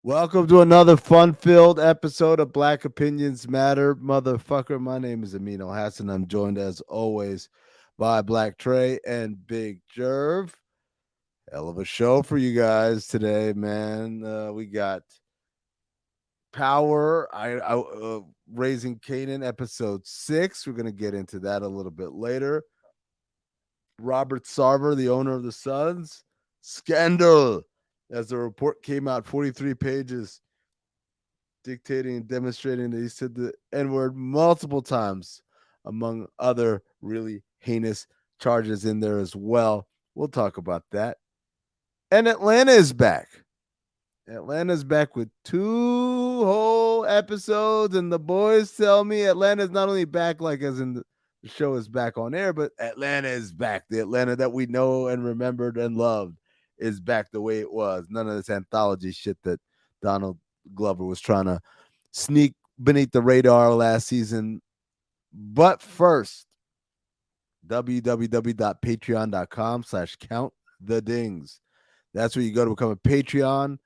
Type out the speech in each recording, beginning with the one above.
Welcome to another fun-filled episode of Black Opinions Matter, motherfucker. My name is Amin Hassan. I'm joined as always by Black Tray and Big Jerv. Hell of a show for you guys today, man. We got Power. Raising Canaan, episode 6. We're gonna get into that a little bit later. Robert Sarver, the owner of the Suns. Scandal, as the report came out, 43 pages dictating and demonstrating that he said the N word multiple times, among other really heinous charges in there as well. We'll talk about that. And Atlanta is back. Atlanta's back with 2 whole episodes, and the boys tell me Atlanta's not only back, like as in the show is back on air, but Atlanta is back. The Atlanta that we know and remembered and loved is back the way it was. None of this anthology shit that Donald Glover was trying to sneak beneath the radar last season. But first, www.patreon.com/count the dings. That's where you go to become a Patreon.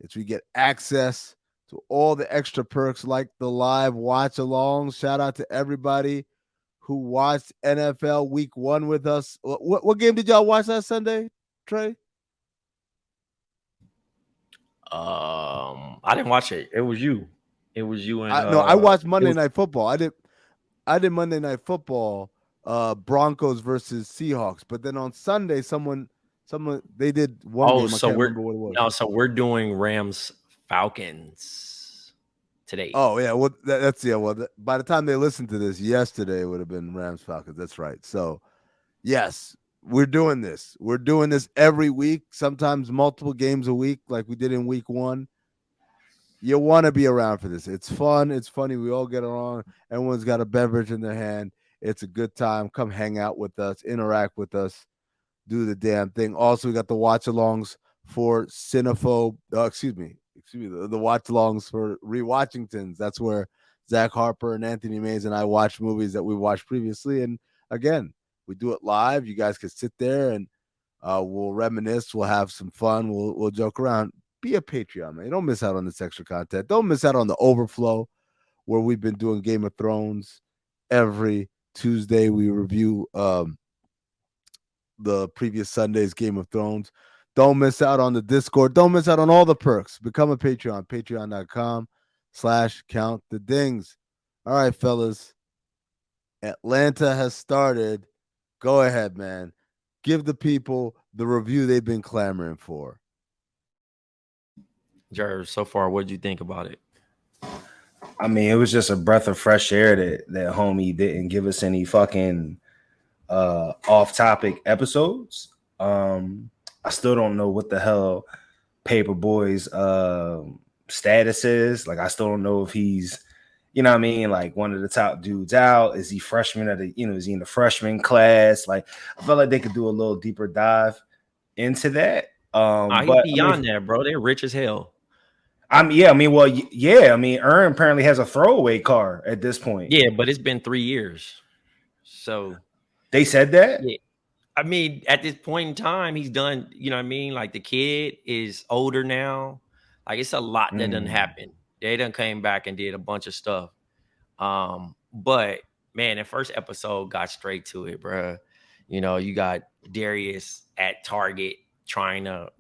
It's where you get access to all the extra perks like the live watch alongs. Shout out to everybody who watched NFL Week 1 with us. What game did y'all watch last Sunday, Trey? I didn't watch it. It was you. It was you and No, I watched Monday was, Night Football. I did Monday Night Football, Broncos versus Seahawks. But then on Sunday, someone they did one oh, game. I so can't we're remember what it was. no, so we're doing Rams Falcons today. Oh yeah, well that's yeah. Well, by the time they listen to this, yesterday would have been Rams Falcons. That's right. So yes, we're doing this. We're doing this every week. Sometimes multiple games a week, like we did in Week 1. You want to be around for this. It's fun. It's funny. We all get along. Everyone's got a beverage in their hand. It's a good time. Come hang out with us. Interact with us. Do the damn thing. Also, we got the watch alongs for Cinephobe. Excuse me. The watch alongs for Rewatchingtons. That's where Zach Harper and Anthony Mays and I watch movies that we watched previously. And again, we do it live. You guys can sit there and we'll reminisce. We'll have some fun. We'll joke around. Be a Patreon, man. Don't miss out on this extra content. Don't miss out on the overflow where we've been doing Game of Thrones every Tuesday. We review the previous Sunday's Game of Thrones. Don't miss out on the Discord. Don't miss out on all the perks. Become a Patreon, patreon.com/count the dings. All right, fellas. Atlanta has started. Go ahead, man. Give the people the review they've been clamoring for. Jerv, so far, what did you think about it? I mean, it was just a breath of fresh air that homie didn't give us any fucking off-topic episodes. I still don't know what the hell Paperboy's status is. Like, I still don't know if he's, you know what I mean, like one of the top dudes out. Is he freshman is he in the freshman class? Like, I felt like they could do a little deeper dive into that. He's But beyond that, bro. They're rich as hell. Earn apparently has a throwaway car at this point. Yeah, but it's been 3 years. So They said that? yeah. I mean, at this point in time, he's done, you know what I mean? Like the kid is older now. Like it's a lot that done happened. They done came back and did a bunch of stuff. But man, the first episode got straight to it, bro. You know, you got Darius at Target trying to,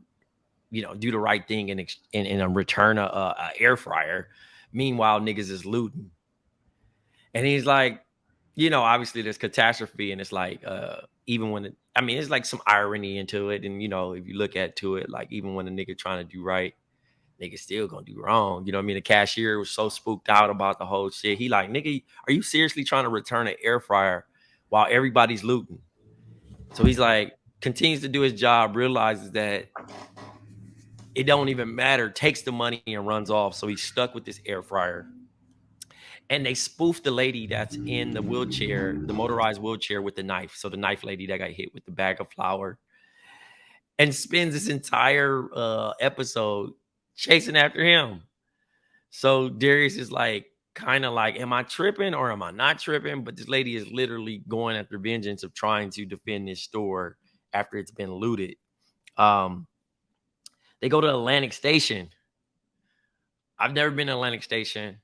do the right thing and return a air fryer. Meanwhile, niggas is looting. And he's like, obviously there's catastrophe, and it's like, even when it's like some irony into it. And, if you look at to it, like even when a nigga trying to do right, nigga still gonna do wrong. You know what I mean? The cashier was so spooked out about the whole shit. He like, nigga, are you seriously trying to return an air fryer while everybody's looting? So he's like, continues to do his job, realizes that it don't even matter, takes the money and runs off. So he's stuck with this air fryer. And they spoofed the lady that's in the wheelchair, the motorized wheelchair, with the knife. So the knife lady that got hit with the bag of flour, and spends this entire episode chasing after him. So Darius is like, kind of like, am I tripping or am I not tripping? But this lady is literally going after vengeance of trying to defend this store after it's been looted. They go to Atlantic Station. I've never been to Atlantic Station,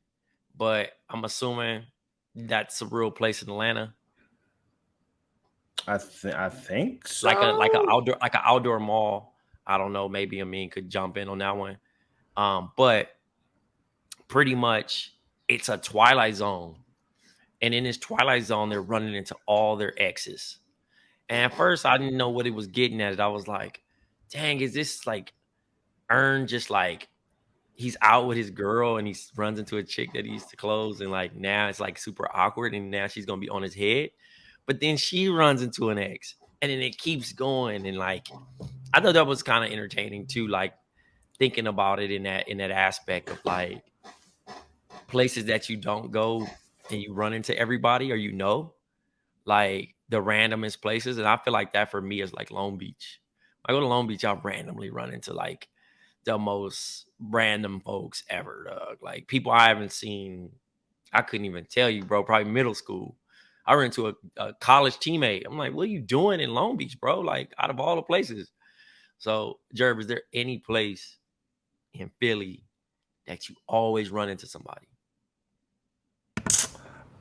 but I'm assuming that's a real place in Atlanta. I think so. Like an outdoor mall. I don't know. Maybe Amin could jump in on that one. But pretty much it's a Twilight Zone. And in this Twilight Zone, they're running into all their exes. And at first, I didn't know what it was getting at. I was like, dang, is this like Earn just like he's out with his girl and he runs into a chick that he used to close and like now it's like super awkward and now she's gonna be on his head. But then she runs into an ex and then it keeps going and like I thought that was kind of entertaining too, like thinking about it in that aspect of like places that you don't go and you run into everybody or like the randomest places. And I feel like that for me is like Long Beach. I go to Long Beach, I'll randomly run into like the most random folks ever, dog. Like people I haven't seen, I couldn't even tell you, bro. Probably middle school. I ran into a college teammate. I'm like, what are you doing in Long Beach, bro? Like out of all the places. So, Jerv, is there any place in Philly that you always run into somebody?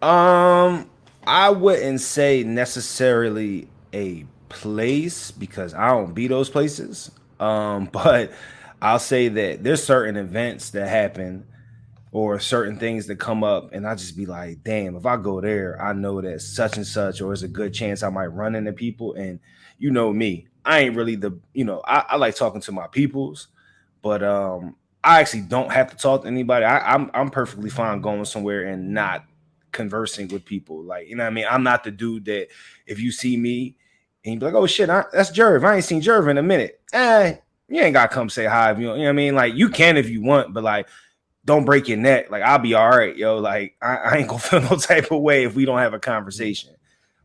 I wouldn't say necessarily a place because I don't be those places. But I'll say that there's certain events that happen or certain things that come up, and I just be like, damn, if I go there, I know that such and such, or there's a good chance I might run into people. And you know me, I ain't really I like talking to my peoples, but I actually don't have to talk to anybody. I'm perfectly fine going somewhere and not conversing with people. Like, you know what I mean? I'm not the dude that if you see me and you be like, oh shit, that's Jerv. I ain't seen Jerv in a minute. You ain't gotta come say hi. You know what I mean? Like you can if you want, but like don't break your neck. Like I'll be all right, yo. Like I ain't gonna feel no type of way if we don't have a conversation.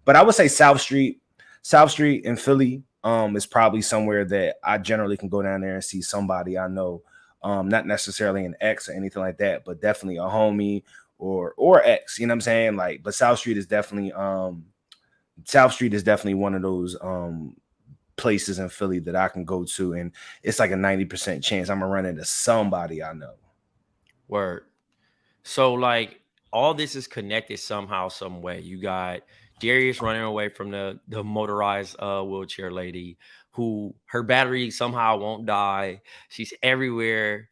But I would say South Street in Philly is probably somewhere that I generally can go down there and see somebody I know. Not necessarily an ex or anything like that, but definitely a homie or ex, you know what I'm saying? Like, but South Street is definitely one of those places in Philly that I can go to, and it's like a 90% chance I'm gonna run into somebody I know. Word. So like all this is connected somehow, some way. You got Darius running away from the motorized wheelchair lady who her battery somehow won't die. She's everywhere.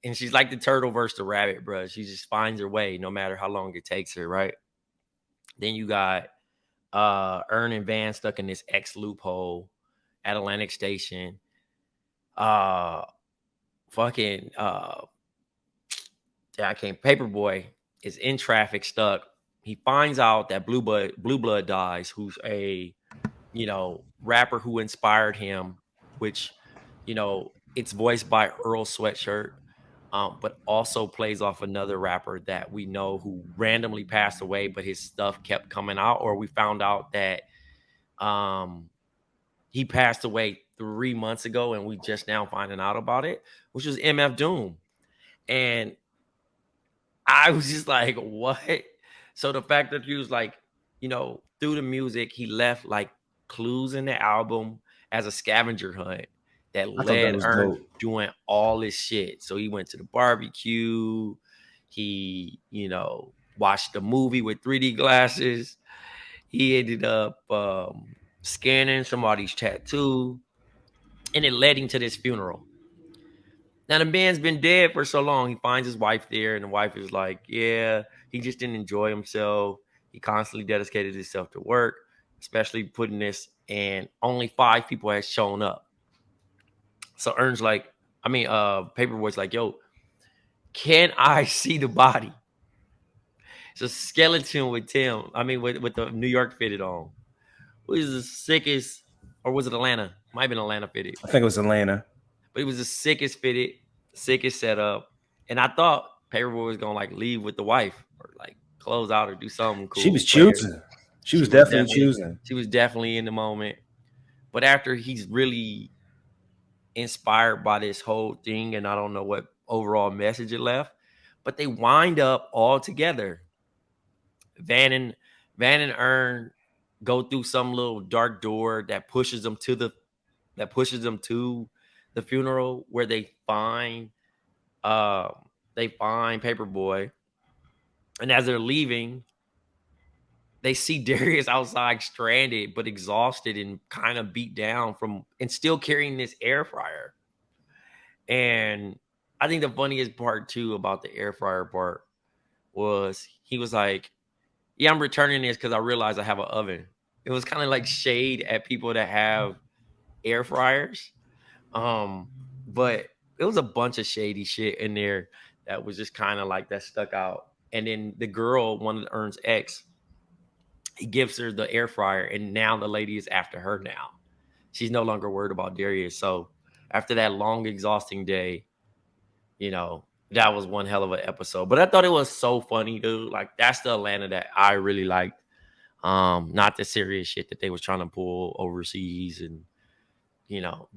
And she's like the turtle versus the rabbit, bro. She just finds her way no matter how long it takes her, right? Then you got Earn and Van stuck in this X loophole at Atlantic Station. Paperboy is in traffic stuck. He finds out that Blue Blood dies, who's a rapper who inspired him, which it's voiced by Earl Sweatshirt. But also plays off another rapper that we know who randomly passed away, but his stuff kept coming out, or we found out that he passed away 3 months ago and we just now finding out about it, which was MF Doom. And I was just like, what? So the fact that he was like, through the music, he left like clues in the album as a scavenger hunt that led Earn doing all this shit. So he went to the barbecue. He, watched the movie with 3D glasses. He ended up scanning somebody's tattoo. And it led him to this funeral. Now, the man's been dead for so long. He finds his wife there, and the wife is like, yeah, he just didn't enjoy himself. He constantly dedicated himself to work, especially putting this, and only 5 people had shown up. So Paperboy's like, yo, can I see the body? It's a skeleton with the New York fitted on. Who is the sickest, or was it Atlanta? Might have been Atlanta fitted. I think it was Atlanta. But it was the sickest fitted, sickest setup. And I thought Paperboy was gonna like leave with the wife or like close out or do something cool. She was choosing. She was definitely choosing. She was definitely in the moment. But after he's really inspired by this whole thing, and I don't know what overall message it left, but they wind up all together. Van and Earn go through some little dark door that pushes them to the funeral, where they find they find Paperboy, and as they're leaving, they see Darius outside stranded but exhausted and kind of beat down and still carrying this air fryer. And I think the funniest part too about the air fryer part was he was like, yeah, I'm returning this because I realized I have an oven. It was kind of like shade at people that have air fryers. But it was a bunch of shady shit in there that was just kind of like that stuck out. And then the girl, one of Ern's ex, he gives her the air fryer, and now the lady is after her now. She's no longer worried about Darius. So after that long, exhausting day, that was one hell of an episode. But I thought it was so funny, dude. Like, that's the Atlanta that I really liked. Not the serious shit that they was trying to pull overseas and,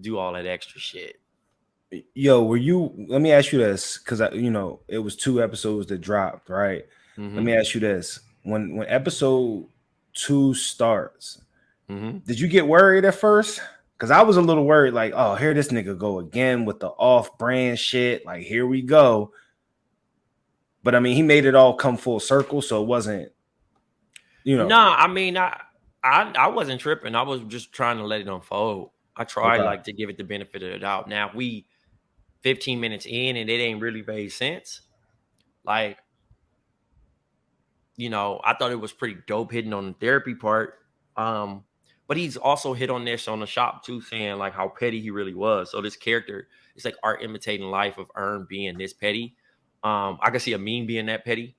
do all that extra shit. Yo, let me ask you this, because it was 2 episodes that dropped, right? Mm-hmm. Let me ask you this. When episode 2 starts, did you get worried at first? Because I was a little worried, like, oh, here this nigga go again with the off-brand shit. Like, here we go. But I mean, he made it all come full circle, so it wasn't, No, I mean, I wasn't tripping. I was just trying to let it unfold. I tried to give it the benefit of the doubt. Now, if we 15 minutes in and it ain't really made sense, like, I thought it was pretty dope hitting on the therapy part. But he's also hit on this on the shop too, saying like how petty he really was. So this character, it's like art imitating life of Ern being this petty. I can see Amin being that petty.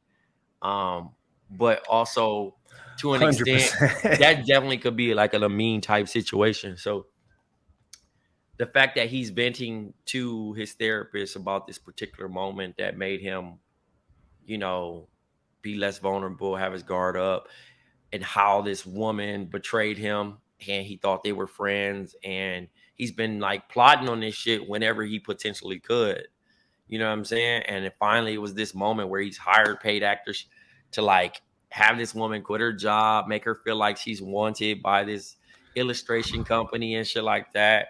But also to an 100%. Extent, that definitely could be like an Amin type situation. So the fact that he's venting to his therapist about this particular moment that made him, be less vulnerable, have his guard up, and how this woman betrayed him and he thought they were friends, and he's been like plotting on this shit whenever he potentially could. You know what I'm saying? And it finally was this moment where he's hired paid actors to like have this woman quit her job, make her feel like she's wanted by this illustration company and shit like that.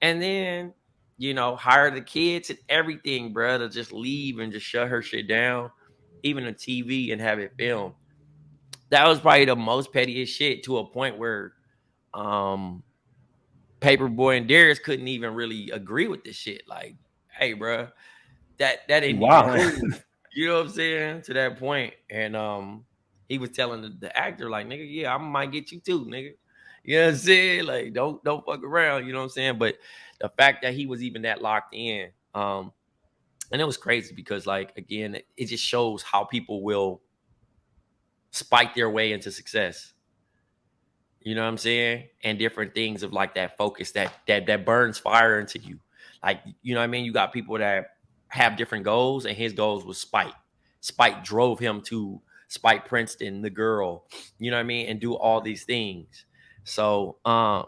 And then, hire the kids and everything, bro, to just leave and just shut her shit down, even the TV, and have it filmed. That was probably the most pettiest shit, to a point where Paperboy and Darius couldn't even really agree with this shit. Like, hey, bro, that ain't even cool. You know what I'm saying? To that point. And he was telling the actor, like, nigga, yeah, I might get you too, nigga. You know what I'm saying? Like, don't fuck around. You know what I'm saying? But the fact that he was even that locked in, and it was crazy because, like, again, it just shows how people will spike their way into success. You know what I'm saying? And different things of like that focus that burns fire into you. Like, you know what I mean? You got people that have different goals, and his goals was Spike. Spike drove him to Spike Princeton, the girl, you know what I mean? And do all these things. So,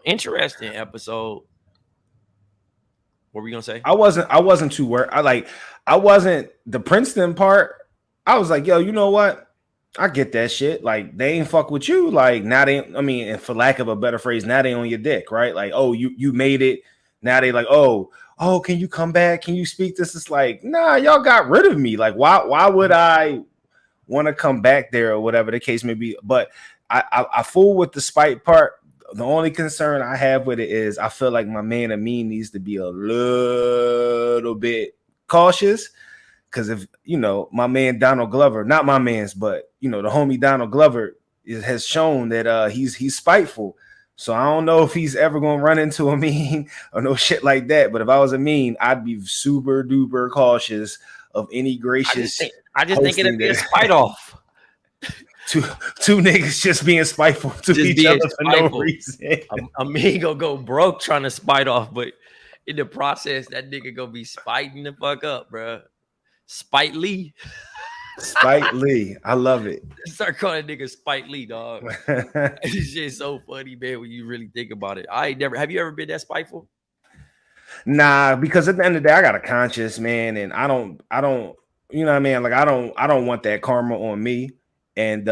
interesting episode. What were you gonna say? I wasn't too worried. I wasn't the Princeton part. I was like, yo, you know what? I get that shit. Like, they ain't fuck with you. Like, now and for lack of a better phrase, now they on your dick, right? Like, oh, you made it. Now they like, oh, can you come back? Can you speak this? It's like, nah, y'all got rid of me. Like, why would I want to come back there, or whatever the case may be? But I fool with the spite part. The only concern I have with it is I feel like my man Amin needs to be a little bit cautious. Because if, my man Donald Glover, not my man's, but, the homie Donald Glover has shown that he's spiteful. So I don't know if he's ever going to run into Amin or no shit like that. But if I was Amin, I'd be super duper cautious of any gracious. I just think it'd be a spite off. Two niggas just being spiteful to each other for no reason. Amin gonna go broke trying to spite off, but in the process, that nigga gonna be spiting the fuck up, bro. Spite Lee. Spite Lee. I love it. Start calling nigga Spite Lee, dog. It's just so funny, man, when you really think about it. Have you ever been that spiteful? Nah, because at the end of the day, I got a conscience, man, and I don't, you know what I mean? Like, I don't want that karma on me. And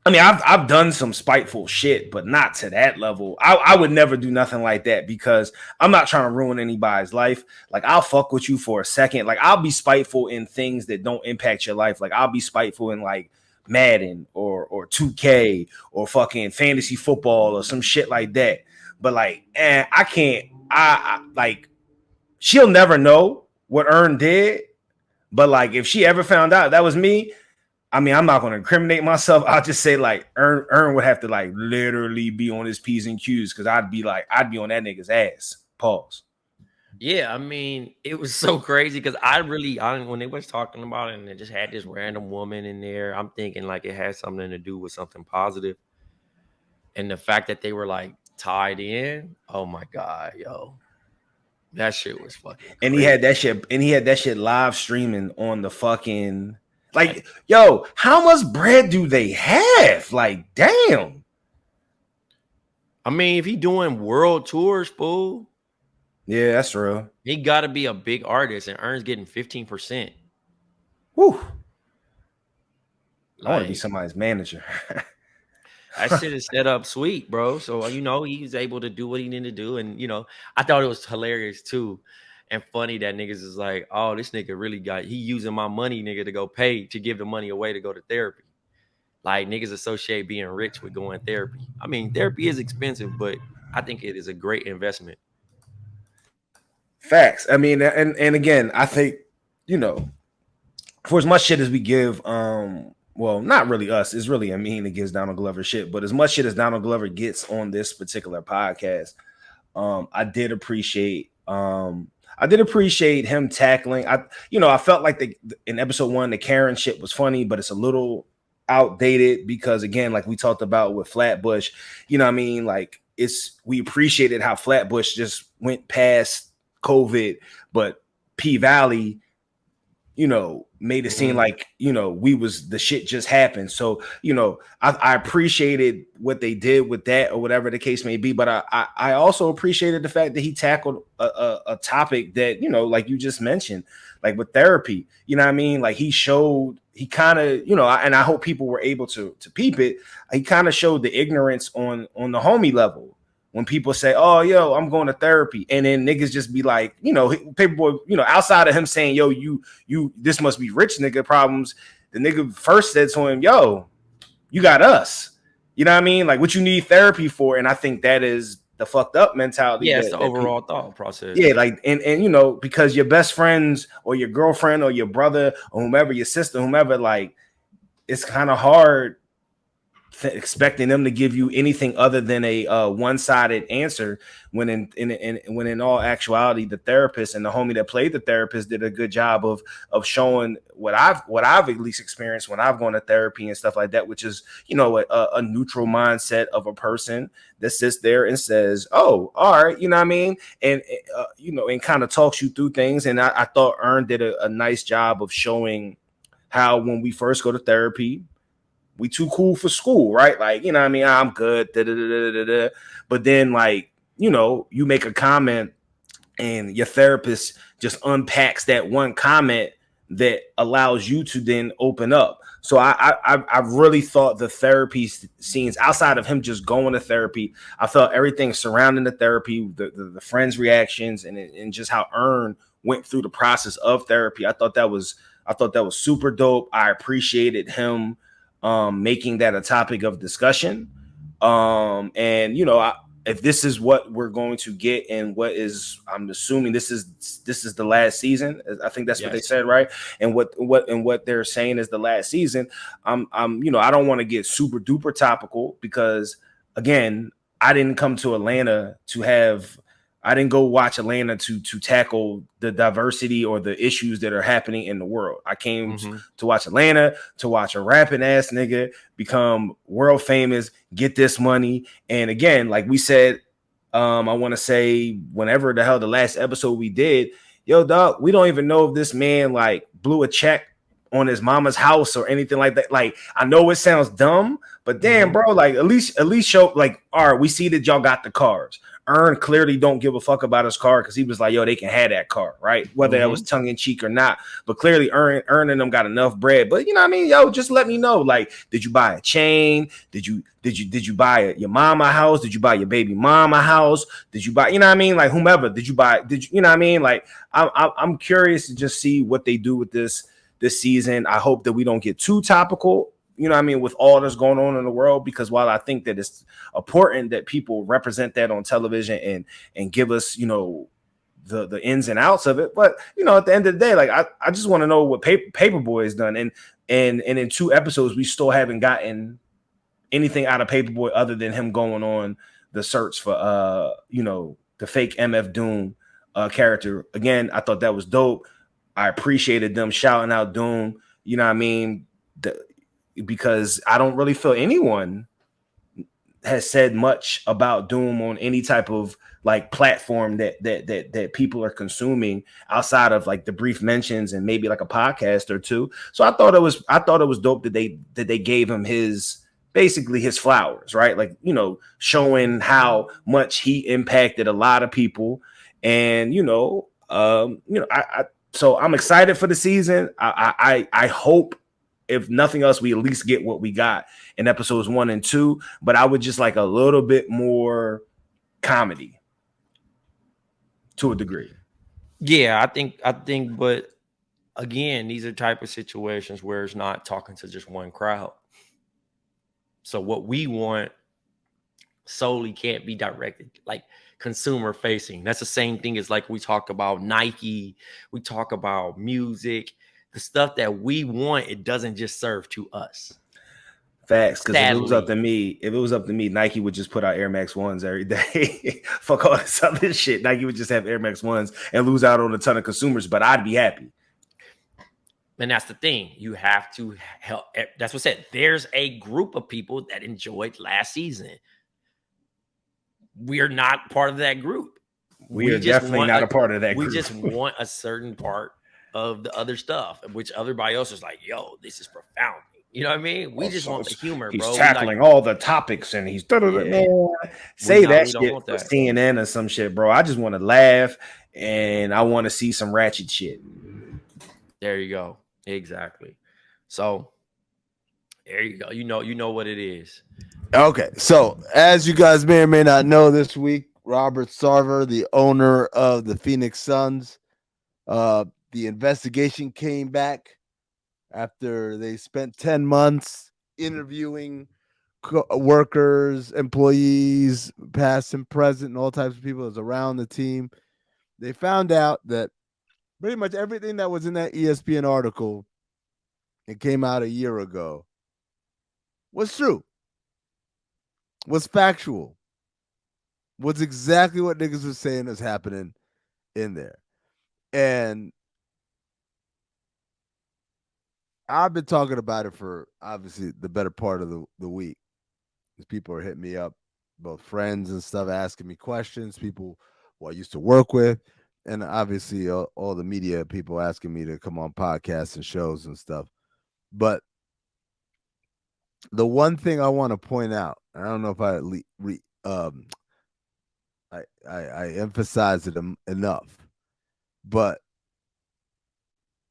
I mean, I've done some spiteful shit, but not to that level. I would never do nothing like that because I'm not trying to ruin anybody's life. Like, I'll fuck with you for a second. Like, I'll be spiteful in things that don't impact your life. Like, I'll be spiteful in like Madden or 2K or fucking fantasy football or some shit like that. But like, I can't. I like, she'll never know what Ern did. But like, if she ever found out that was me, I mean, I'm not going to incriminate myself. I'll just say like Ern would have to like literally be on his P's and Q's because I'd be on that nigga's ass. Pause. Yeah, I mean, it was so crazy because when they was talking about it and they just had this random woman in there, I'm thinking like it had something to do with something positive. And the fact that they were like tied in, oh my God, yo. That shit was fucking crazy. And he had that shit live streaming on the fucking like, yo, how much bread do they have? Like, damn. I mean, if he doing world tours, fool. Yeah, that's real. He got to be a big artist, and Ern's getting 15%. Woo. Like, I want to be somebody's manager. That shit is set up sweet, bro. So, he was able to do what he needed to do. And, I thought it was hilarious, too. And funny that niggas is like, oh, this nigga really he using my money, nigga, to go pay, to give the money away to go to therapy. Like, niggas associate being rich with going therapy. I mean, therapy is expensive, but I think it is a great investment. Facts. I mean, and again, I think, for as much shit as we give, well, not really us, it's really Amin that gives Donald Glover shit, but as much shit as Donald Glover gets on this particular podcast, I did appreciate him tackling. I felt like in episode 1, the Karen shit was funny, but it's a little outdated because, again, like we talked about with Flatbush, like we appreciated how Flatbush just went past COVID, but P Valley, made it seem like, we was the shit just happened. So, I appreciated what they did with that or whatever the case may be. But I also appreciated the fact that he tackled a topic that, like you just mentioned, like with therapy, like he kind of, and I hope people were able to peep it. He kind of showed the ignorance on the homie level. When people say, oh, yo, I'm going to therapy. And then niggas just be like, Paperboy, outside of him saying, yo, you, this must be rich nigga problems. The nigga first said to him, yo, you got us. You know what I mean? Like, what you need therapy for. And I think that is the fucked up mentality. Yeah, it's the overall thought process. Yeah, like, and because your best friends or your girlfriend or your brother or whomever, your sister, whomever, like, it's kind of hard expecting them to give you anything other than a one-sided answer when in all actuality the therapist and the homie that played the therapist did a good job of showing what I've at least experienced when I've gone to therapy and stuff like that, which is a neutral mindset of a person that sits there and says, oh, all right, you know what I mean, and and kind of talks you through things. And I thought Ern did a nice job of showing how when we first go to therapy, we too cool for school, right? Like, you know what I mean? I'm good. But then, like, you make a comment and your therapist just unpacks that one comment that allows you to then open up. So I really thought the therapy scenes, outside of him just going to therapy, I felt everything surrounding the therapy, the friends' reactions, and just how Ern went through the process of therapy. I thought that was super dope. I appreciated him making that a topic of discussion. If this is what we're going to get and I'm assuming this is the last season. I think that's what they said, right? And what they're saying is the last season. I don't want to get super duper topical because, again, I didn't come to Atlanta I didn't go watch Atlanta to tackle the diversity or the issues that are happening in the world. I came to watch Atlanta, to watch a rapping ass nigga become world famous, get this money. And again, like we said, I want to say whenever the hell the last episode we did, yo, dog, we don't even know if this man like blew a check on his mama's house or anything like that. Like, I know it sounds dumb, but damn, bro, like at least show, like, all right, we see that y'all got the cars. Earn clearly don't give a fuck about his car because he was like, yo, they can have that car, right? Whether that was tongue in cheek or not. But clearly earning them got enough bread. But you know what I mean? Yo, just let me know. Like, did you buy a chain? Did you buy your mama house? Did you buy your baby mama house? Did you buy, you know what I mean? Like whomever, did you, you know what I mean? Like I'm curious to just see what they do with this season. I hope that we don't get too topical, you know what I mean, with all that's going on in the world, because while I think that it's important that people represent that on television and give us, you know, the ins and outs of it, but you know, at the end of the day, like I just want to know what Paperboy has done, and in 2 episodes we still haven't gotten anything out of Paperboy other than him going on the search for you know, the fake MF Doom character. Again, I thought that was dope. I appreciated them shouting out Doom, you know what I mean, because I don't really feel anyone has said much about Doom on any type of like platform that people are consuming outside of like the brief mentions and maybe like a podcast or two. So I thought it was dope that they gave him basically his flowers, right? Like, you know, showing how much he impacted a lot of people. And so I'm excited for the season. I hope, if nothing else, we at least get what we got in episodes 1 and 2, but I would just like a little bit more comedy to a degree. Yeah, I think, but again, these are type of situations where it's not talking to just one crowd. So what we want solely can't be directed, like consumer facing. That's the same thing as like we talk about Nike, we talk about music. The stuff that we want, it doesn't just serve to us. Facts, because if it was up to me, Nike would just put out Air Max 1s every day. Fuck all this other shit. Nike would just have Air Max 1s and lose out on a ton of consumers, but I'd be happy. And that's the thing. You have to help. That's what I said. There's a group of people that enjoyed last season. We're not part of that group. We are definitely not a part of that group. We just want a certain part of the other stuff, which everybody else is like, yo, this is profound. You know what I mean? We just want the humor, bro. He's tackling all the topics and he's say that shit for CNN or some shit, bro. I just want to laugh and I want to see some ratchet shit. There you go. Exactly. So there you go. You know what it is. Okay. So as you guys may or may not know, this week, Robert Sarver, the owner of the Phoenix Suns, the investigation came back after they spent 10 months interviewing workers, employees, past and present, and all types of people that's around the team. They found out that pretty much everything that was in that ESPN article, it came out a year ago, was true, was factual, was exactly what niggas was saying is happening in there. And I've been talking about it for obviously the better part of the week. People are hitting me up, both friends and stuff, asking me questions, people who I used to work with, and obviously all the media people asking me to come on podcasts and shows and stuff. But the one thing I want to point out, I don't know if I emphasize it enough, but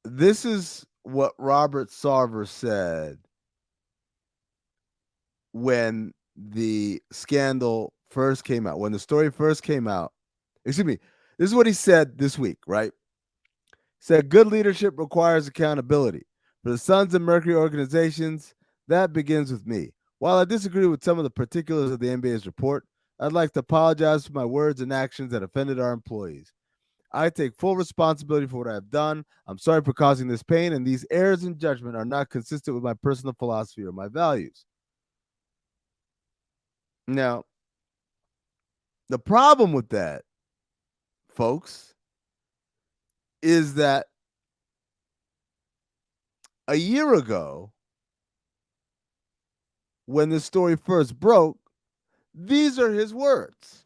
this is what Robert Sarver said when the scandal first came out, when the story first came out. Excuse me. This is what he said this week, right? He said, good leadership requires accountability. For the Suns and Mercury organizations, that begins with me. While I disagree with some of the particulars of the NBA's report, I'd like to apologize for my words and actions that offended our employees. I take full responsibility for what I have done. I'm sorry for causing this pain, and these errors in judgment are not consistent with my personal philosophy or my values. Now, the problem with that, folks, is that a year ago, when the story first broke, these are his words.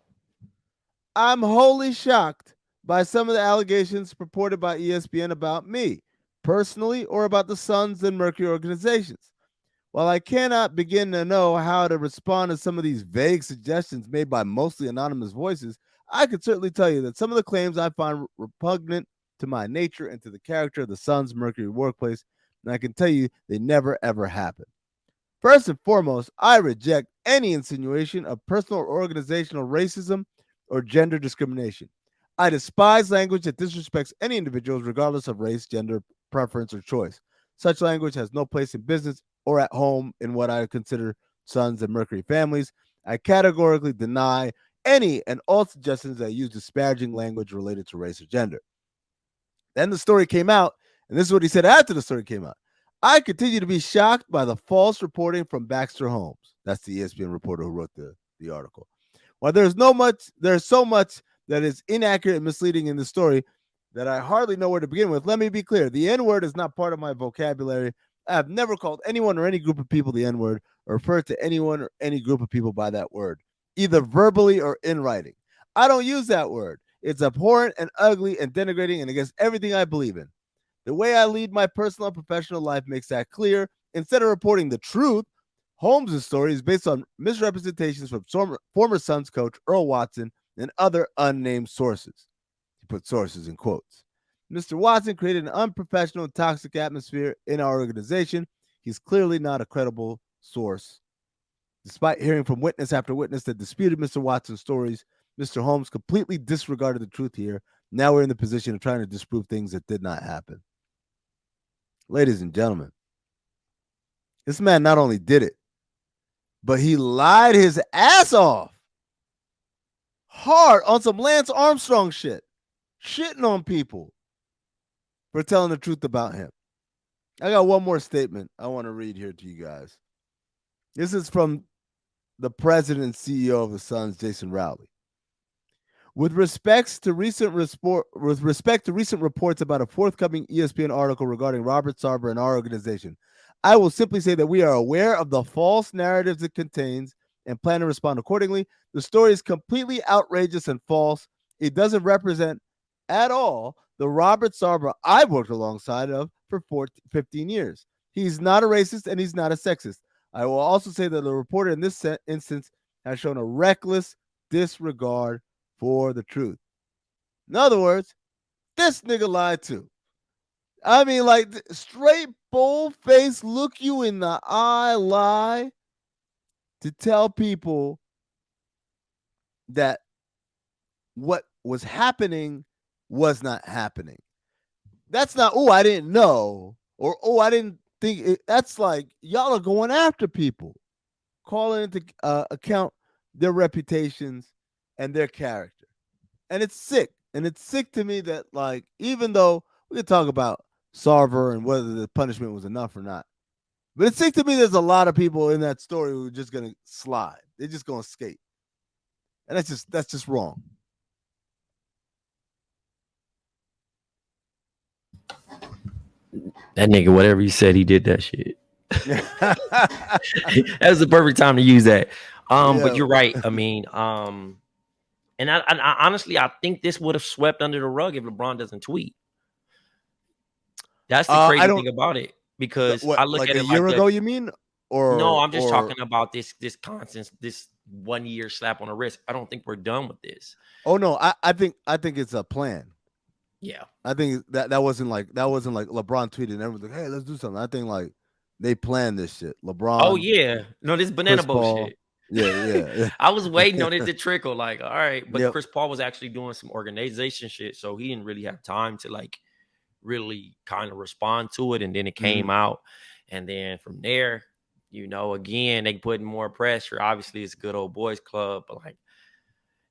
I'm wholly shocked by some of the allegations purported by ESPN about me, personally, or about the Suns and Mercury organizations. While I cannot begin to know how to respond to some of these vague suggestions made by mostly anonymous voices, I could certainly tell you that some of the claims I find repugnant to my nature and to the character of the Sun's Mercury workplace, and I can tell you they never ever happened. First and foremost, I reject any insinuation of personal or organizational racism or gender discrimination. I despise language that disrespects any individuals regardless of race, gender, preference, or choice. Such language has no place in business or at home in what I consider Suns and Mercury families. I categorically deny any and all suggestions that use disparaging language related to race or gender. Then the story came out, and this is what he said after the story came out. I continue to be shocked by the false reporting from Baxter Holmes. That's the ESPN reporter who wrote the article. While there's so much that is inaccurate and misleading in the story that I hardly know where to begin with. Let me be clear. The N-word is not part of my vocabulary. I have never called anyone or any group of people the N-word or referred to anyone or any group of people by that word, either verbally or in writing. I don't use that word. It's abhorrent and ugly and denigrating and against everything I believe in. The way I lead my personal and professional life makes that clear. Instead of reporting the truth, Holmes' story is based on misrepresentations from former Suns coach Earl Watson and other unnamed sources. He put sources in quotes. Mr. Watson created an unprofessional and toxic atmosphere in our organization. He's clearly not a credible source. Despite hearing from witness after witness that disputed Mr. Watson's stories, Mr. Holmes completely disregarded the truth here. Now we're in the position of trying to disprove things that did not happen. Ladies and gentlemen, this man not only did it, but he lied his ass off hard on some Lance Armstrong shit, shitting on people for telling the truth about him. I got one more statement I want to read here to you guys. This is from the president and CEO of the Suns, Jason Rowley. With respect to recent reports about a forthcoming ESPN article regarding Robert Sarver and our organization, I will simply say that we are aware of the false narratives it contains and plan to respond accordingly. The story is completely outrageous and false. It doesn't represent at all the Robert Sarver I've worked alongside of for 15 years. He's not a racist and he's not a sexist. I will also say that the reporter in this instance has shown a reckless disregard for the truth. In other words, this nigga lied too. I mean, like, straight bold-faced, look you in the eye lie to tell people that what was happening was not happening. That's not, oh, I didn't know, or, oh, I didn't think it. That's like, y'all are going after people, calling into account their reputations and their character. And it's sick. And it's sick to me that, like, even though we can talk about Sarver and whether the punishment was enough or not, but it's sick to me there's a lot of people in that story who are just going to slide. They're just going to skate. And that's just wrong. That nigga, whatever he said, he did that shit. That was the perfect time to use that. But you're right. I mean, and I honestly, I think this would have swept under the rug if LeBron doesn't tweet. That's the crazy thing about it, because I look like at it a year ago. You mean? Or no, I'm just talking about this constant, this 1 year slap on the wrist. I don't think we're done with this. Oh no, I think it's a plan. Yeah, I think that wasn't like LeBron tweeted and everyone's like, hey, let's do something. I think like they planned this shit. LeBron. Oh yeah, no, this banana boat shit. Yeah. I was waiting on it to trickle. Like, all right, but Yep. Chris Paul was actually doing some organization shit, so he didn't really have time to like really kind of respond to it. And then it came out, and then from there, you know, again they putting more pressure. Obviously, it's a good old boys club, but like,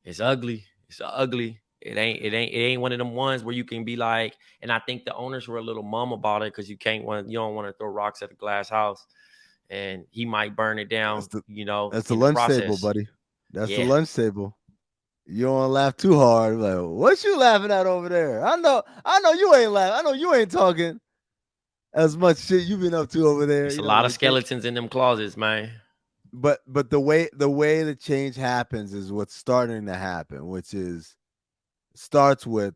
it's ugly. It's ugly. It ain't one of them ones where you can be like, and I think the owners were a little mum about it because you don't want to throw rocks at a glass house, and he might burn it down. That's the lunch table, buddy. That's the lunch table. You don't want to laugh too hard. Like, what you laughing at over there? I know you ain't laughing. I know you ain't talking as much shit you've been up to over there. There's a lot of skeletons in them closets, man. But the way the change happens is what's starting to happen, which is starts with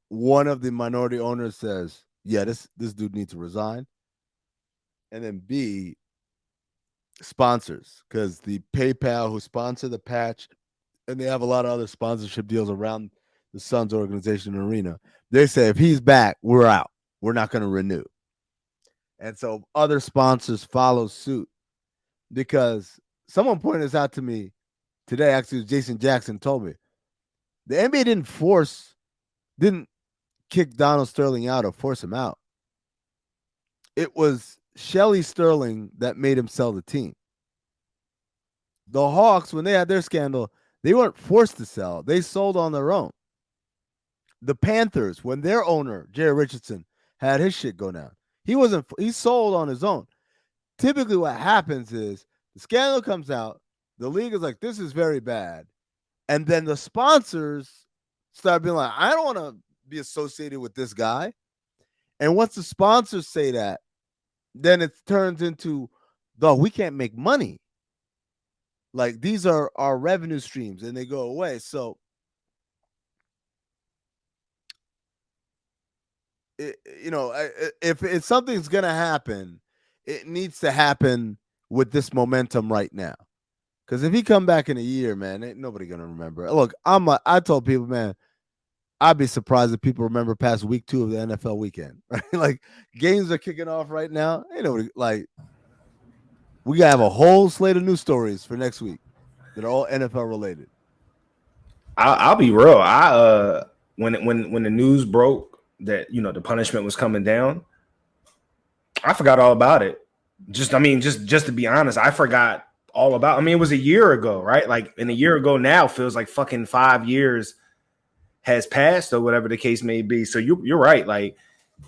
one of the minority owners says, yeah, this dude needs to resign. And then B, sponsors, because the PayPal who sponsor the patch, and they have a lot of other sponsorship deals around the Suns organization and arena. They say if he's back, we're out. We're not going to renew. And so other sponsors follow suit, because someone pointed this out to me today. Actually, Jason Jackson told me the NBA didn't kick Donald Sterling out or force him out. It was Shelly Sterling that made him sell the team. The Hawks, when they had their scandal, they weren't forced to sell. They sold on their own. The Panthers, when their owner, Jerry Richardson, had his shit go down, he sold on his own. Typically what happens is the scandal comes out, the league is like, this is very bad. And then the sponsors start being like, I don't want to be associated with this guy. And once the sponsors say that, then it turns into, dog, we can't make money. Like, these are our revenue streams, and they go away. So, if something's going to happen, it needs to happen with this momentum right now. Because if he come back in a year, man, ain't nobody going to remember. Look, I told people, man, I'd be surprised if people remember past week 2 of the NFL weekend. Right? Like, games are kicking off right now. Ain't nobody, like, we got to have a whole slate of news stories for next week that are all NFL related. I'll be real. When the news broke that the punishment was coming down, I forgot all about it. Just to be honest, I forgot all about. I mean, it was a year ago, right? Like, and a year ago now feels like fucking 5 years has passed, or whatever the case may be. So you're right. Like,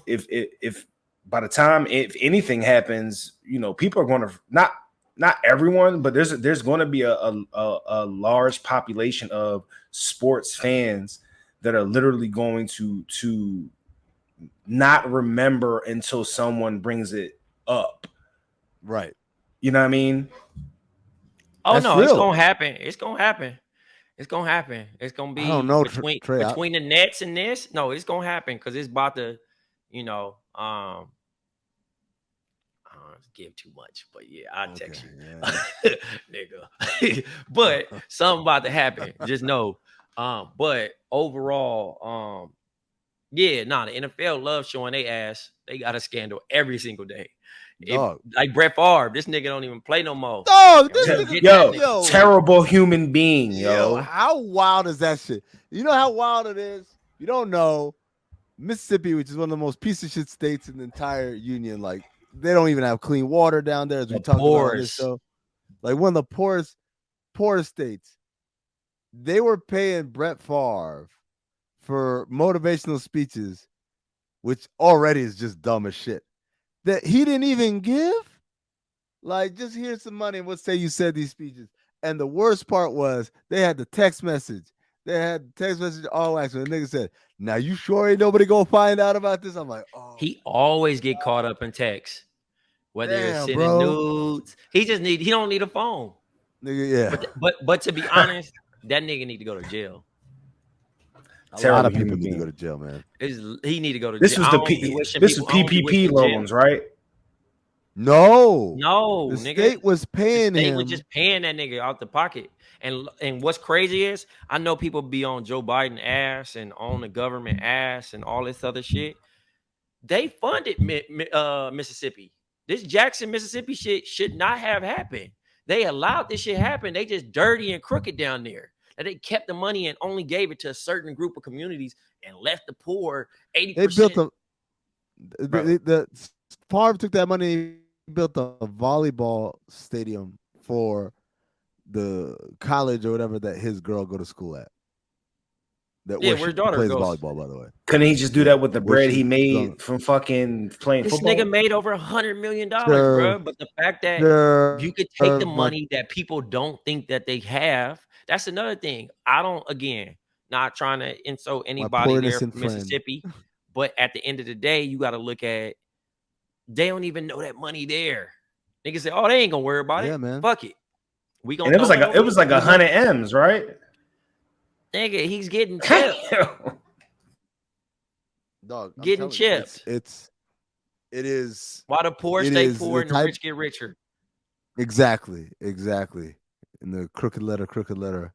if by the time if anything happens, people are going to not everyone, but there's going to be a large population of sports fans that are literally going to not remember until someone brings it up. Right. You know what I mean? Oh, That's no, real. it's gonna happen. It's gonna happen. It's gonna happen. It's gonna be I don't know, between the Nets and this. No, it's gonna happen because it's about to, I don't give too much, but yeah, I'll text you, nigga. But something about to happen. Just know. But overall, the NFL loves showing they ass. They got a scandal every single day. Like Brett Favre, this nigga don't even play no more. Dog, this nigga, terrible human being, yo. How wild is that shit? You know how wild it is? You don't know. Mississippi, which is one of the most piece of shit states in the entire union, like, they don't even have clean water down there, as we talked about on this show. Like, one of the poorest states. They were paying Brett Favre for motivational speeches, which already is just dumb as shit, that he didn't even give. Like, just here's some money and let's say you said these speeches. And the worst part was they had the text message. They had the text message all actually. The nigga said, now you sure ain't nobody gonna find out about this? I'm like, oh. He always get caught up in text. Whether it's sending nudes. He don't need a phone. Nigga, yeah. But to be honest, that nigga need to go to jail. A lot of people need to go to jail, man. He need to go to jail. This was PPP loans, right? No, the nigga. State was paying him. They was just paying that nigga out the pocket. And what's crazy is I know people be on Joe Biden ass and on the government ass and all this other shit. They funded Mississippi. This Jackson, Mississippi shit should not have happened. They allowed this shit happen. They just dirty and crooked down there. And they kept the money and only gave it to a certain group of communities and left the poor 80%. They built the Favre took that money and built a volleyball stadium for the college or whatever that his girl go to school at. Where his daughter plays goes. volleyball, by the way. Couldn't he just do that with the bread he made from fucking playing football? This nigga made over $100 million, bro. But the fact that you could take the money that people don't think that they have, that's another thing. Not trying to insult anybody there from Mississippi, but at the end of the day, you got to look at, they don't even know that money there. Niggas say, oh, they ain't gonna worry about it. Man. Fuck it. We gonna. And it was like 100 M's, right? Nigga, he's getting chipped. Dog, getting chipped. It is. Why the poor stay poor and the rich get richer. Exactly. In the crooked letter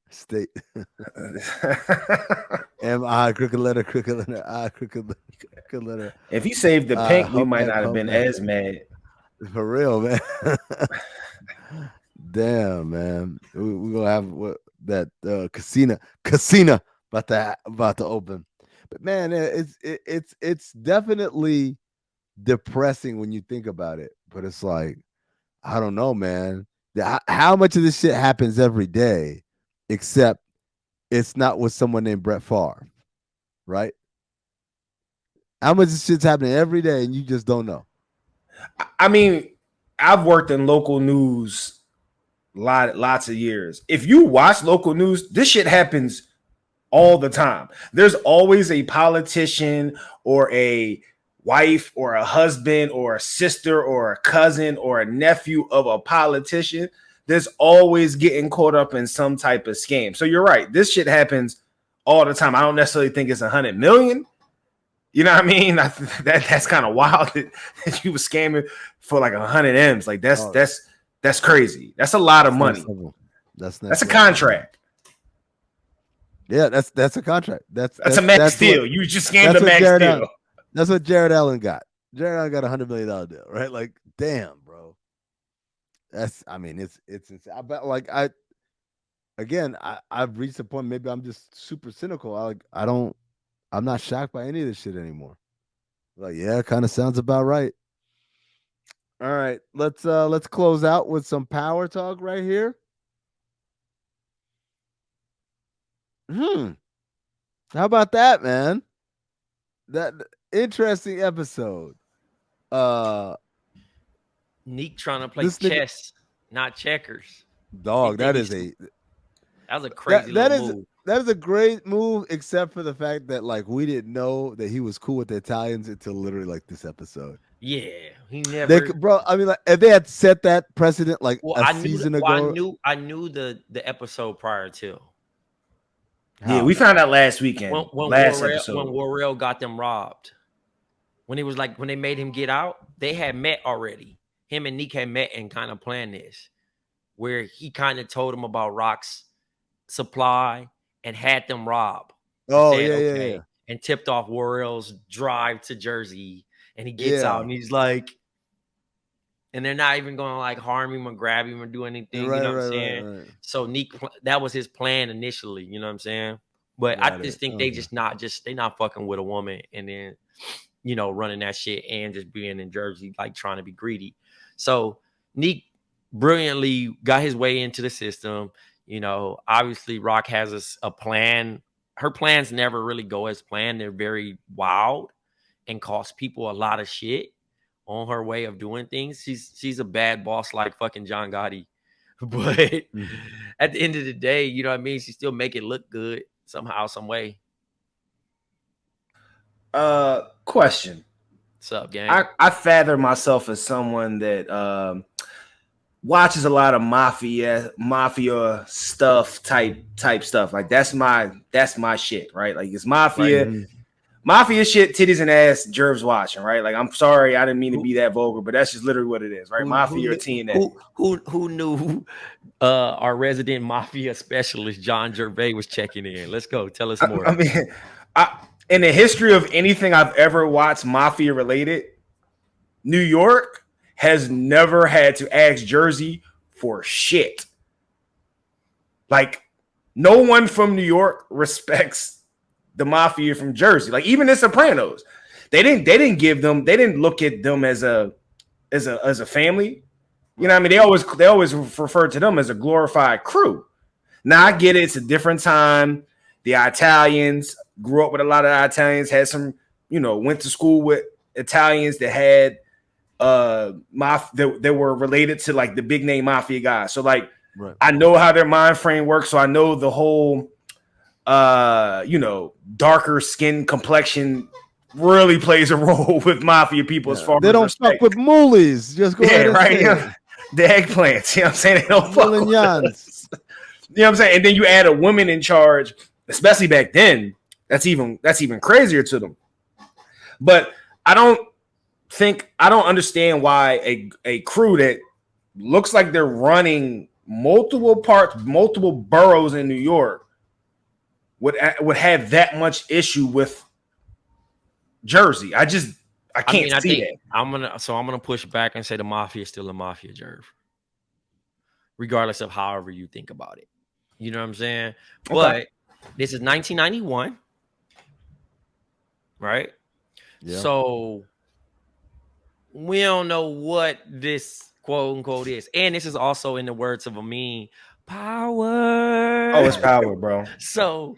state. M-I, crooked letter, I, crooked letter. If he saved the pink, we might Humpback, not have been as mad. For real, man. Damn, man. We're gonna have that casino about to open. But man, it's definitely depressing when you think about it. But it's like, I don't know, man. How much of this shit happens every day, except it's not with someone named Brett Favre, right? How much of this shit's happening every day and you just don't know? I mean, I've worked in local news lots of years. If you watch local news, this shit happens all the time. There's always a politician or a wife or a husband or a sister or a cousin or a nephew of a politician that's always getting caught up in some type of scam. So you're right. This shit happens all the time. I don't necessarily think it's 100 million. You know what I mean? That's kind of wild that you were scamming for like 100 M's. Like that's crazy. That's a lot of money. That's a contract. Yeah, that's a contract. That's a max deal. You just scammed a max deal. That's what Jared Allen got. Jared Allen got $100 million deal, right? Like, damn, bro. It's insane. I've reached a point. Maybe I'm just super cynical. I'm not shocked by any of this shit anymore. Like, yeah, kind of sounds about right. All right, let's close out with some power talk right here. How about that, man? That interesting episode. Nique trying to play chess, not checkers. Dog, that was a crazy move. That is a great move, except for the fact that like we didn't know that he was cool with the Italians until literally like this episode. Yeah, he never. Bro, I mean, like if they had set that precedent like season ago. I knew the episode prior to. Yeah, we found out last weekend. When Warrell got them robbed. When they made him get out, they had met already. Him and Nique had met and kind of planned this, where he kind of told him about Rock's supply and had them rob. Oh, yeah. And tipped off Warrell's drive to Jersey. And he gets out and he's like, and they're not even going to like harm him or grab him or do anything. Right, you know what I'm saying? Right. So Nique, that was his plan initially. You know what I'm saying? But I just think they're not fucking with a woman and then, running that shit and just being in Jersey, like trying to be greedy. So Nique brilliantly got his way into the system. Obviously Rock has a plan. Her plans never really go as planned. They're very wild and cost people a lot of shit on her way of doing things. She's a bad boss like fucking John Gotti. But at the end of the day, you know what I mean? She still make it look good somehow, some way. Question. What's up, gang? I fathom myself as someone that watches a lot of mafia stuff type stuff. Like that's my shit, right? Like it's mafia. Right. Mafia shit, titties and ass, Jerv's watching, right? Like, I'm sorry, I didn't mean to be that vulgar, but that's just literally what it is, right? Mafia or TNA. Who knew our resident mafia specialist, John Jerv, was checking in? Let's go. Tell us more. I mean, in the history of anything I've ever watched mafia related, New York has never had to ask Jersey for shit. Like, no one from New York respects the mafia from Jersey. Like even the Sopranos, they didn't look at them as a family. You know what I mean? They always refer to them as a glorified crew. Now I get it, it's a different time. The Italians grew up with a lot of Italians, had some, went to school with Italians that had that were related to like the big name mafia guys. So like right. I know how their mind frame works, so I know the whole darker skin complexion really plays a role with mafia people as far as they don't fuck with moolies. Just go ahead and right. The eggplants, you know what I'm saying? They don't fuck with us. You know what I'm saying? And then you add a woman in charge, especially back then. That's even crazier to them. But I don't don't understand why a crew that looks like they're running multiple boroughs in New York would have that much issue with Jersey. I can't see that. I'm gonna push back and say the mafia is still a mafia, Jerv, regardless of however you think about it. You know what I'm saying? Okay. But this is 1991, right? Yeah. So we don't know what this quote unquote is, and this is also in the words of Amin, power. Oh, it's power, bro. So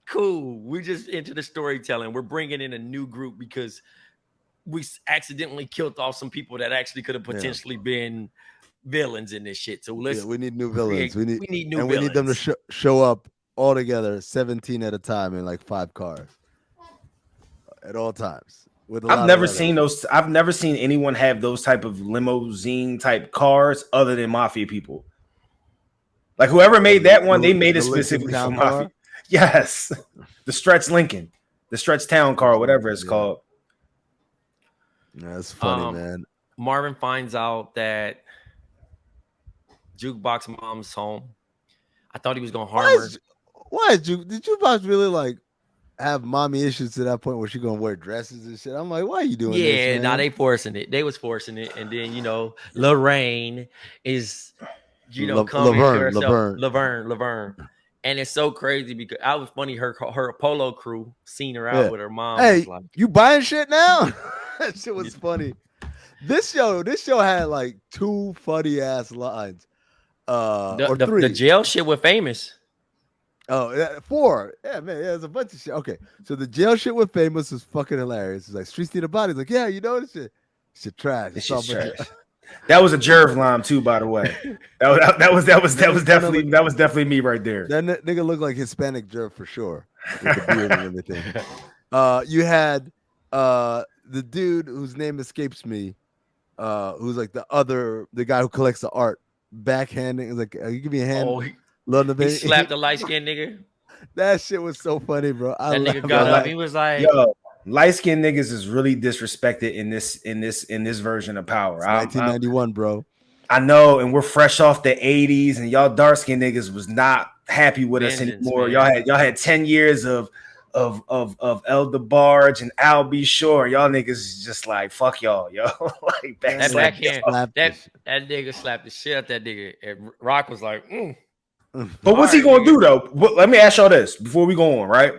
cool. We just into the storytelling. We're bringing in a new group because we accidentally killed off some people that actually could have potentially been villains in this shit. So we need new villains. We need new villains. We need them to show up all together, 17 at a time in like 5 cars at all times. I've never seen those. I've never seen anyone have those type of limousine type cars other than mafia people. Like whoever made that one, they made it specifically for mafia. Yes, the Stretch Lincoln, the Stretch Town car, whatever it's called. Yeah, that's funny, man. Marvin finds out that Jukebox mom's home. I thought he was gonna harm her. Why did Jukebox really like have mommy issues to that point where she gonna wear dresses and shit? I'm like, why are you doing this? Yeah, nah, they forcing it. They was forcing it, and then Lorraine is coming Laverne. And it's so crazy because I was funny. Her Apollo crew seen her out with her mom. Hey, like, you buying shit now? That shit was funny. This show had like 2 funny ass lines. Or 3. The jail shit with Famous. Oh, 4. Yeah, man. Yeah, there's a bunch of shit. Okay, so the jail shit with Famous is fucking hilarious. It's like Streets Need a Body. It's like, yeah, you know this shit. Shit trash. This shit's trash. That was a Jerv line too, by the way. That was definitely me right there. That nigga looked like Hispanic Jerv for sure, with the beard and everything. You had the dude whose name escapes me, who's like the guy who collects the art, backhanding. Like, you give me a hand. Oh, he slapped the light skinned nigga. That shit was so funny, bro. That nigga got up. He was like, yo. Light-skinned niggas is really disrespected in this version of Power. 1991, bro. I know, and we're fresh off the 80s, and y'all dark-skinned niggas was not happy with us anymore. Man. Y'all had 10 years of El DeBarge and Al B. Shore. Y'all niggas just like fuck y'all, yo. Like that nigga slapped the shit out that nigga. And Rock was like, But what's he gonna do though? Let me ask y'all this before we go on, right?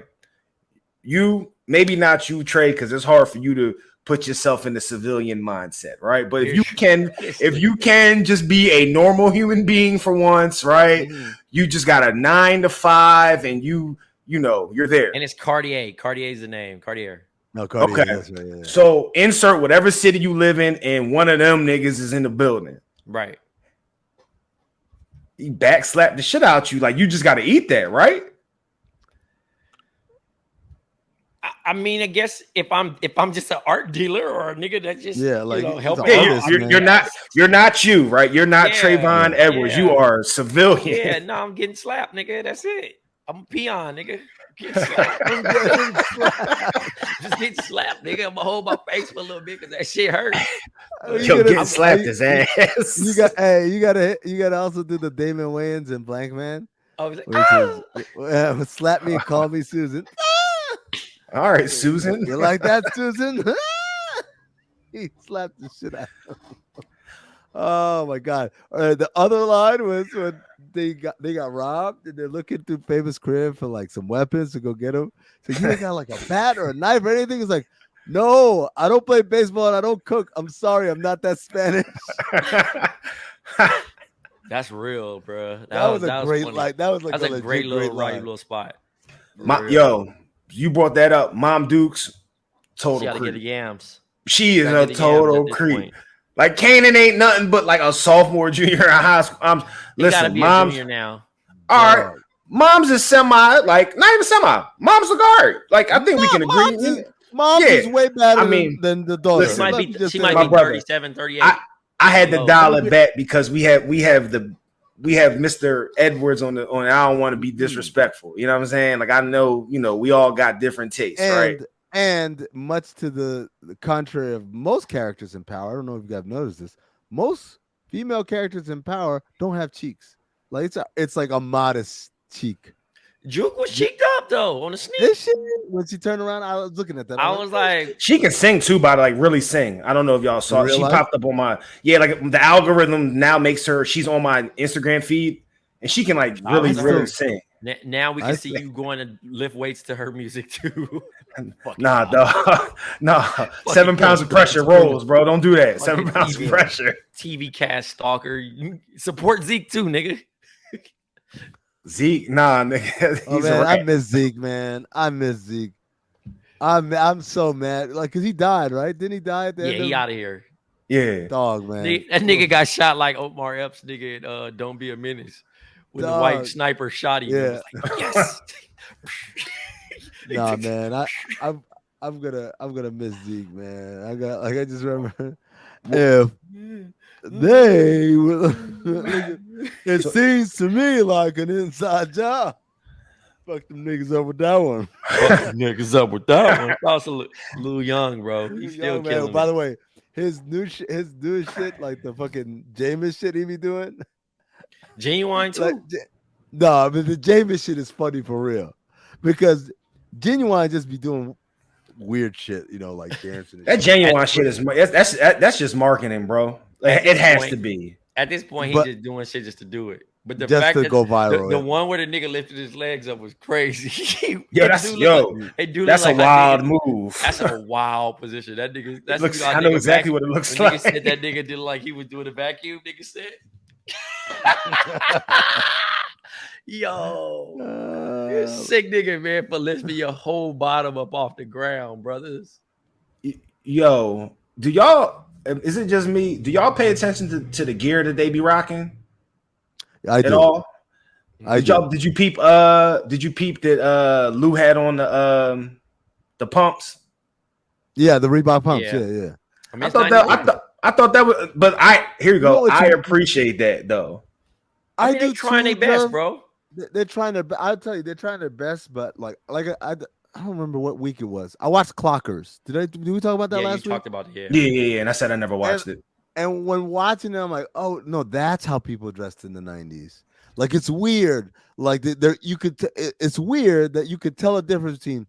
Maybe not you, Tray, because it's hard for you to put yourself in the civilian mindset, right? But if you can just be a normal human being for once, right? You just got a 9 to 5, and you're there. And it's Cartier. Cartier's the name. Cartier. No, Cartier. Okay. Right, yeah. So insert whatever city you live in, and one of them niggas is in the building. Right. He backslapped the shit out you. Like, you just got to eat that, right? I mean, I guess if I'm just an art dealer or a nigga that just help. Yeah, you're not you, right? You're not Trayvon Edwards. You are a civilian. Yeah, no, I'm getting slapped, nigga. That's it. I'm a peon, nigga. Just getting slapped, nigga. I'm gonna hold my face for a little bit because that shit hurt. Yo, getting slapped his ass. You gotta also do the Damon Wayans and Blank Man. I was like, slap me and call me Susan. All right, Susan. You like that, Susan? He slapped the shit out of him. Oh my god. The other line was when they got robbed and they're looking through Famous crib for like some weapons to go get him. So you got like a bat or a knife or anything? It's like, no, I don't play baseball and I don't cook. I'm sorry, I'm not that Spanish. That's real, bro. That was a great line. That was like a great little spot. You brought that up. Mom Dukes, total she gotta creep. get the yams. She is a total creep. Like Kanan ain't nothing but like a sophomore, junior in high school. Listen, Mom's junior now. All right, Mom's is semi, like not even semi. Mom's a guard. Like I think we can agree. Mom is way better than the daughter. Listen, she might be 37, 38. I had to dial it back because we have Mr. Edwards on I don't want to be disrespectful. You know what I'm saying? Like I know, we all got different tastes, right? And much to the contrary of most characters in Power, I don't know if you guys noticed this. Most female characters in Power don't have cheeks. Like it's like a modest cheek. Juke was cheeked up though on the sneak. This shit, when she turned around, I was looking at that. I was like, she can sing too, by like really sing. I don't know if y'all saw it. She popped up on my like the algorithm now makes her. She's on my Instagram feed, and she can like really sing. Now we can see you going to lift weights to her music too. Nah, dog. Nah. 7 pounds of pressure rolls, bro. Don't do that. 7 pounds of pressure. TV cast stalker. You support Zeke too, nigga. Zeke, nah, nigga. Oh, man, I miss Zeke, man. I miss Zeke. I'm so mad. Like, cause he died, right? Didn't he die at the end? Yeah, he out of here. Yeah. Dog, man. That nigga got shot like Omar Epps, nigga. Don't Be a Menace. When the white sniper shot him. Yeah. Like, yes. Nah, man. I'm gonna miss Zeke, man. I just remember if they it seems to me like an inside job. Fuck them niggas up with that one. Fuck them niggas up with that one. Also Lil Young, bro. He's still killing me. By the way, his new shit, like the fucking Jameis shit he be doing. Genuine too. Like, no, but the Jameis shit is funny for real. Because Genuine just be doing weird shit, you know, like dancing. That Genuine shit is that's just marketing, bro. Like, it has to be. At this point, he's just doing shit just to do it. But the just fact to that go viral, the one where the nigga lifted his legs up was crazy. That's a wild move. That's a wild position. That nigga. That's I know exactly what it looks like. Nigga said that nigga did like he was doing a vacuum. Nigga said. Yo, sick nigga, man, for lifting your whole bottom up off the ground, brothers. Yo, do y'all? Is it just me? Do y'all pay attention to the gear that they be rocking? I do. At all? Did you peep that Lou had on the pumps? Yeah, the Reebok pumps. Yeah. I mean, I thought that was, but here you go. I appreciate that though. I mean, they're trying their best, bro. They're trying to. I'll tell you, they're trying their best. But I don't remember what week it was. I watched Clockers. Did we talk about that last week? Talked about it. Yeah. And I said I never watched it. And when watching them, I'm like, oh no, that's how people dressed in the '90s. Like it's weird. Like it's weird that you could tell a difference between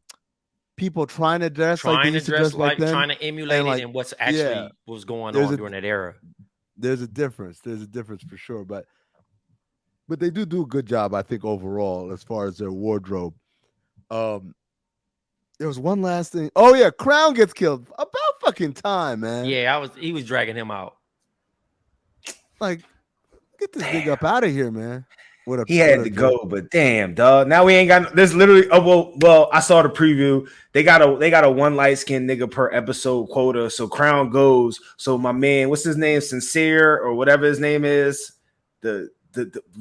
people trying to dress like trying to emulate it, and what's actually was going on during that era. There's a difference. There's a difference for sure, but they do a good job, I think, overall as far as their wardrobe. There was one last thing. Oh yeah, Crown gets killed. About fucking time, man. Yeah, he was dragging him out. Like, get this nigga up out of here, man. He had to go, but damn, dog. Now we ain't got this. Literally, well, I saw the preview. They got a one light skinned nigga per episode quota. So Crown goes. So my man, what's his name? Sincere or whatever his name is. The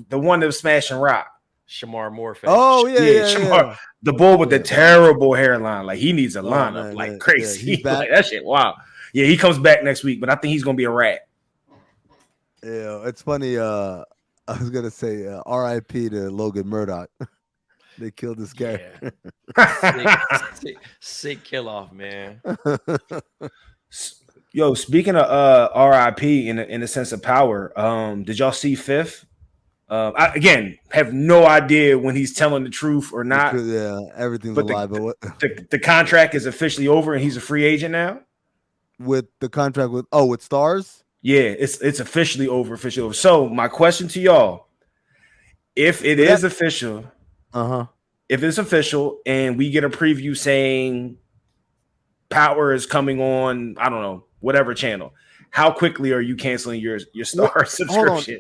one that was smashing rock. Shamar Morphe. Oh yeah. Shamar, the bull with the terrible hairline. Like he needs a lineup like crazy. Yeah, like, that shit. Wow. Yeah, he comes back next week, but I think he's gonna be a rat. Yeah, it's funny. I was gonna say R.I.P. to Logan Murdoch. They killed this guy. Yeah. sick kill off, man. Yo, speaking of R.I.P. in the sense of power, did y'all see Fifth? I, again, have no idea when he's telling the truth or not. Yeah, everything's a lie. But the contract is officially over and he's a free agent now. With the contract with Stars? Yeah, it's officially over. So my question to y'all: if it is official, if it's official, and we get a preview saying Power is coming on, I don't know, whatever channel. How quickly are you canceling your Star subscription?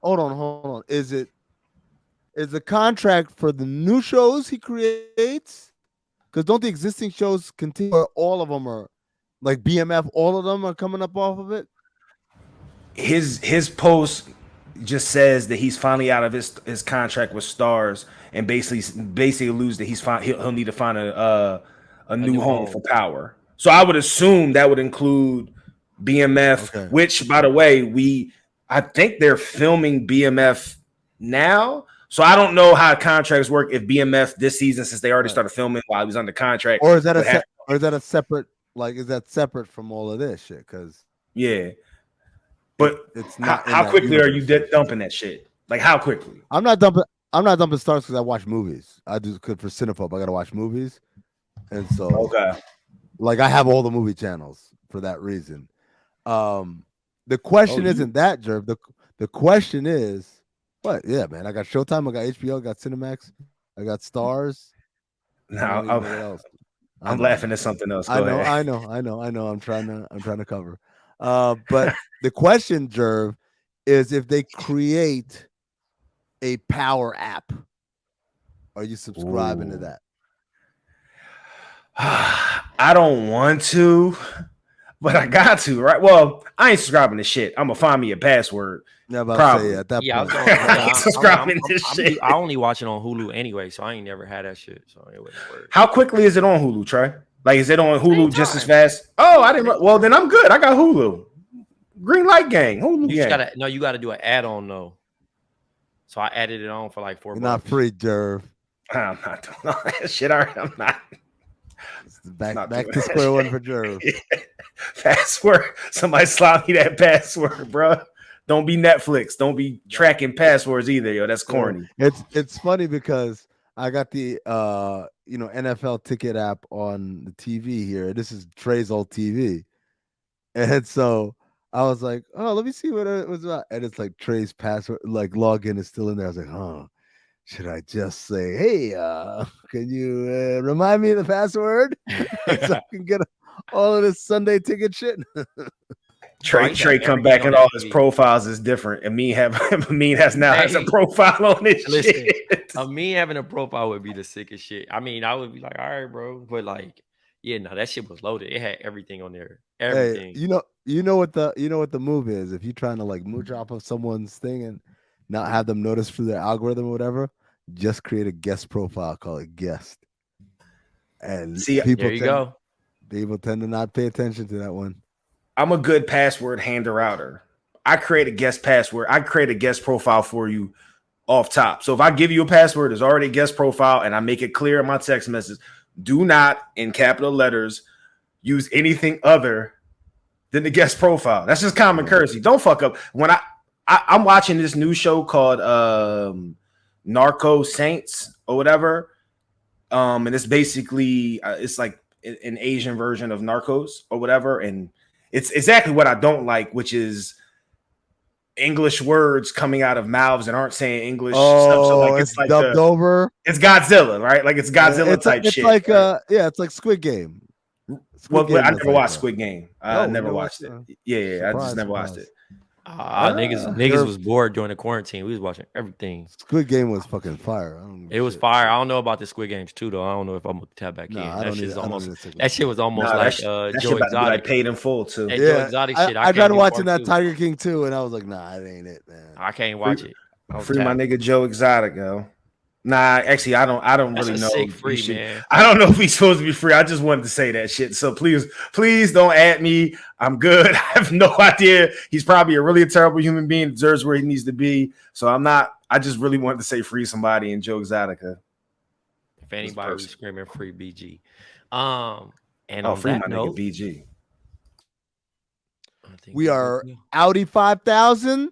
Hold on. Is the contract for the new shows he creates? Because don't the existing shows continue? Or all of them are like BMF. All of them are coming up off of it. His post just says that he's finally out of his contract with Stars, and basically alludes that he'll need to find a new home for Power. So I would assume that would include BMF, which, by the way, I think they're filming BMF now. So I don't know how contracts work if BMF this season, since they already started filming while he was under contract. Or is that Or is that a separate? Like, is that separate from all of this shit? Because yeah, but it's not. how quickly are you dumping that shit? Like, how quickly? I'm not dumping. I'm not dumping stars because I watch movies. I do for Cinephobe. I gotta watch movies, and so Okay. like I have all the movie channels for that reason. The question isn't that, Jerv. The question is, what? Yeah, man. I got Showtime. I got HBO. I got Cinemax. I got Stars. Now what else? I'm laughing at something else. Go ahead. I know. I'm trying to cover. But the question, Jerv, is if they create a power app, are you subscribing to that? I don't want to, but I got to, right? Well, I ain't subscribing to shit. I'm gonna find me a password. Yeah, probably. At that point. I ain't subscribing to this shit. I only watch it on Hulu anyway, so I ain't never had that shit. So it wouldn't work. How quickly is it on Hulu, Trey? Like, is it on Hulu just as fast? Oh, I didn't. Well, then I'm good. I got Hulu. Green light gang. Hulu gang. You gotta do an add-on though. So I added it on for like $4. Not free, Jerv. I'm not doing all that shit. I'm not. Back to square one for Jerv. Password. Somebody slide me that password, bro. Don't be Netflix. Don't be tracking passwords either, yo. That's corny. It's funny because I got the NFL ticket app on the TV here. This is Trey's old TV, and so I was like, oh, let me see what it was about, and it's like Trey's password, like login is still in there. I was like, oh, should I just say, hey, can you remind me of the password so I can get all of this Sunday ticket shit? Trey come back and all his profiles is different. Amin has a profile on this shit. Amin having a profile would be the sickest shit. I mean, I would be like, all right, bro. But like, yeah, no, that shit was loaded. It had everything on there. Everything. Hey, you know what the move is. If you're trying to like mooch off of someone's thing and not have them notice through their algorithm or whatever, just create a guest profile, call it guest. And people tend to not pay attention to that one. I'm a good password hander outer. I create a guest password. I create a guest profile for you off top. So if I give you a password, it's already a guest profile, and I make it clear in my text message, do not, in capital letters, use anything other than the guest profile. That's just common courtesy. Don't fuck up. When I'm watching this new show called Narco Saints or whatever, and it's basically it's like an Asian version of Narcos or whatever, and it's exactly what I don't like, which is English words coming out of mouths and aren't saying English stuff. So like it's like dubbed over. It's Godzilla, right? Like it's Godzilla type shit. It's like right? It's like Squid Game. I never watched Squid Game. I never watched it. Yeah, I just never watched it. Niggas was bored during the quarantine. We was watching everything. Squid Game was fucking fire. It was fire. I don't know about the Squid Games too, though. I don't know if I'm gonna tap back in. That shit was almost like Joe Exotic. I paid in full too. That Joe Exotic shit. I tried watching that Tiger King too, and I was like, nah, it ain't it, man. I can't watch it. Free my nigga Joe Exotic, yo. Nah, actually, I don't really know. Sick free, man. I don't know if he's supposed to be free. I just wanted to say that shit. So please don't add me. I'm good. I have no idea. He's probably a really terrible human being, deserves where he needs to be. So I'm not. I just really wanted to say free somebody in Joe Exotica. If anybody was screaming free BG, and free my nigga BG. We are Audi 5000.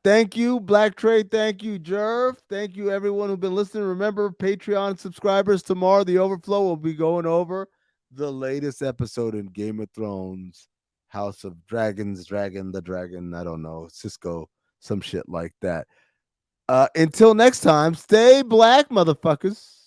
Thank you, Black Tray. Thank you, Jerv. Thank you, everyone who's been listening. Remember, Patreon subscribers, tomorrow, The Overflow will be going over the latest episode in Game of Thrones, House of Dragons, the Dragon, I don't know, Cisco, some shit like that. Until next time, stay black, motherfuckers.